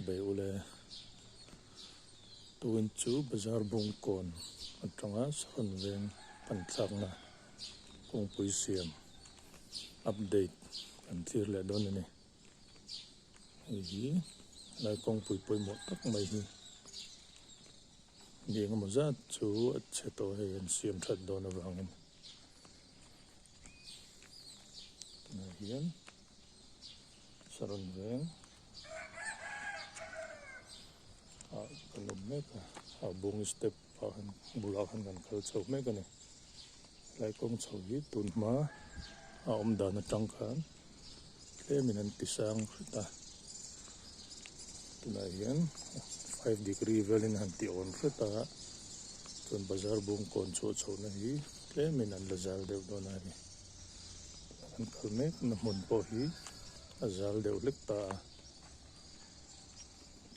bay ule tuin chu bazar bung kon atanga saron veng pantlak na kung pui siam update kan thir le don ni hi lai kong pui pui mo tak mai hi ni nga mo za chu che to he an siam that don awangin na hian saron veng kalum meka bung step pahan bulakan kan kal chau meka ni lai kong chau hi tun ma om dan atang khan minan tisang ta tuna hian 5 degree velin han ti on ta chun bazar bung kon chu chau na hi minan lazal deu don ani kan kalmek na mun po hi azal deu lek ta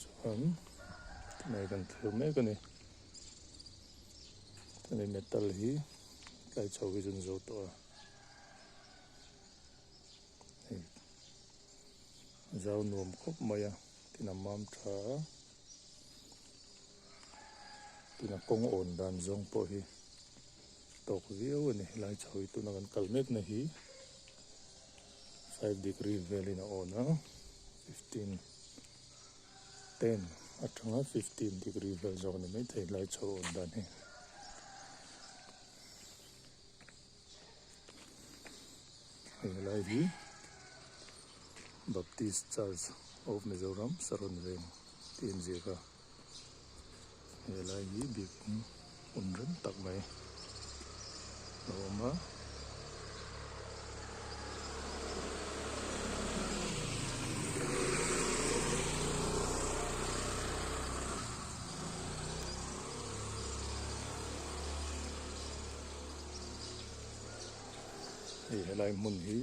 chuan này gần thiếu mấy cái này cái này metal hi cái chầu cái dân dầu to rau nuông khóc mày à thì nằm mam trà thì là công ổn đàn rong po hi tộc viêu này lại chầu itu nó gần kalmek này hi 5 degree valley na ona 15 10 atanga 15 degree vel zone ni mai thei lai chho on dan he lai hi Baptist Church of Mizoram saron veng tin je ka lai hi bikin unren tak mai loma lại mun hi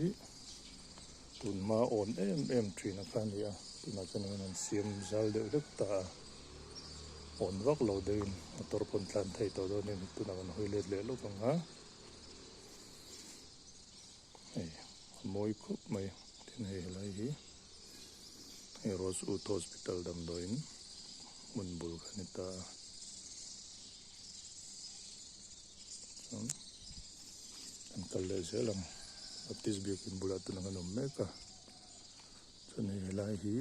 tun ma on em trin khan ya tuna chana nan siam zal de lek ta on vak lo dein motor pon tlan thei to do ne tuna kan hoilet le lo kang ha moi khup mai tin he lai hi Rose Ut Hospital dam doin mun bul khan ta an kalle zelang Baptist bikin bulat tu nangan mereka chone lai hi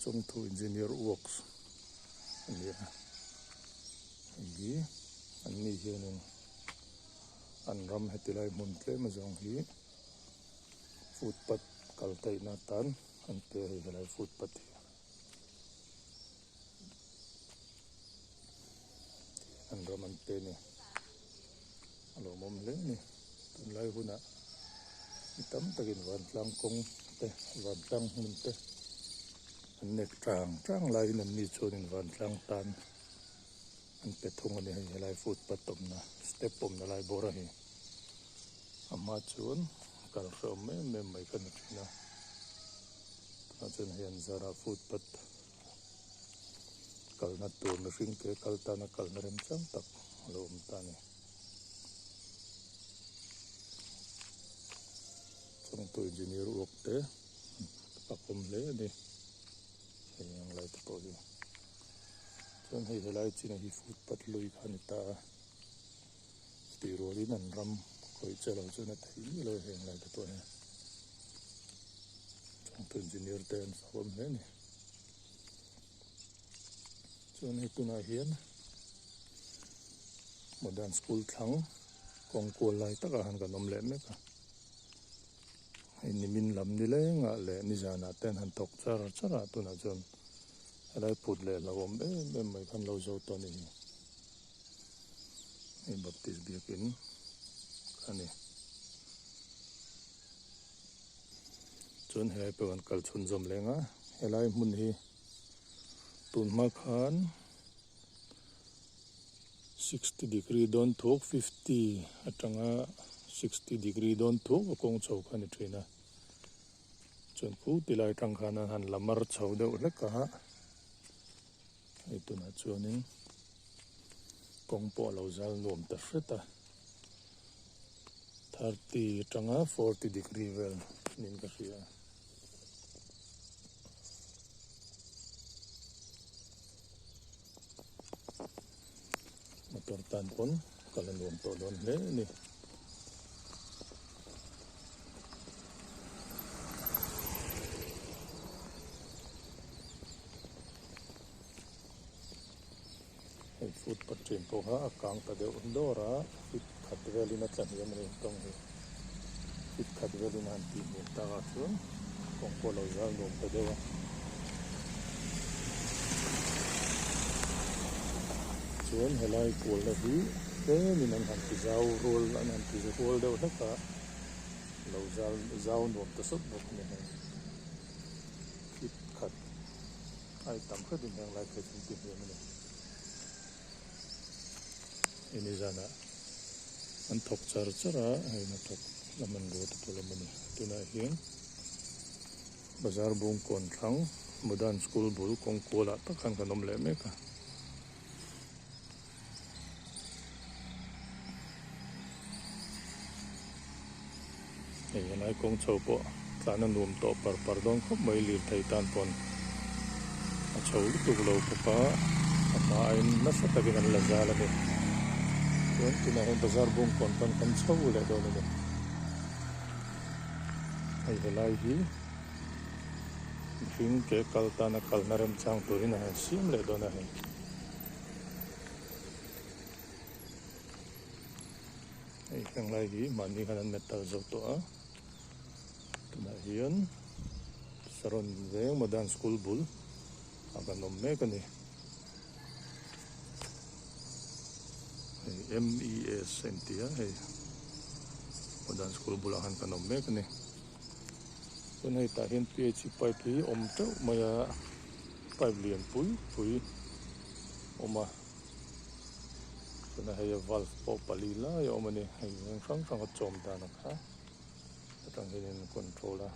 chong thu engineer works ya hi an ni hian an ram hetilai mun tle ma jong hi footpath kaltai na tan an pe hi lai footpath an ram an pe ni alo mom le ni lai huna itam takin van tlang kong te van tlang mun te nek trang lai nan ni chonin van tlang tan an pe thung ani hai lai foot patom na step pom na lai bora hi ama chun kal rom me mai kan na ta chen hian zara foot pat kal na tur na ring ke kal ta na kal na rem chang tak lom ta ni trong tôi engineer work te pakom le ni yang lai to hi chon hei helai china hi footpath lui khan ta ti roli nan ram koi chalo chona thei lo heng lai to he trong tôi engineer te an pakom le ni chon hei tuna hian modern school thlang kong ko lai taka han kan om le me ka ni min lam ni le nga le ni jana ten han tok chara tu na jon lai put le lawom be mai kan lo zo to ni Baptist bikin kani chon he pe wan kal chun jom lenga helai mun hi tun ma khan 60 degree don thok 50 atanga 60 degree don thok kong chau khan trina chon khu tilai tang khan han lamar chau deuh le ka ai tuna chuanin kong po lo zal nom ta hreta 30 tanga 40 degree vel nin ka ria motor tan pon kalan to don le ni food patrin po ha akang ta deu ndora fit khat veli na tlan yam ni tong hi fit khat veli na ti ni ta ga chun kong ko lo za ngom ta deu chun helai kul na hi te ni nan han ti zau rol an han ti rol deu na ka lo zau nom ta sop bok ni fit khat ai tam khat din yang lai ka tin ti yam ni ini zana an thok chara ai na thok laman go to lamani tuna hian bazar bung kon thang modern school bul kong kola takhan kanom le me ka ai nai kong chopo tlanan rum to pardon khop mai lir thai tan pon a chho tu lo pa ama ai na sa ta gan la zala me tuan tuna hen bazar bung kon kan kan chho le do le ai velai hi hing ke kalta na kalnarem chang turin ha sim le do na he ai kang lai hi mani hanan metal zo to a tuna hian saron ve modern school bul aganom me kani MES sentia hey modern school bulahan kanom me kani kun hai ta hian PH pipe hi om to maya pipe lian pui oma kuna hai valve po palila ya omani hai sang chom ta na kha tang hin controller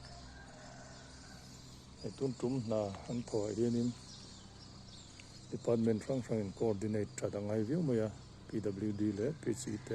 hai tum na an tho hianin department sang in coordinate ta dangai view maya PWD le PCT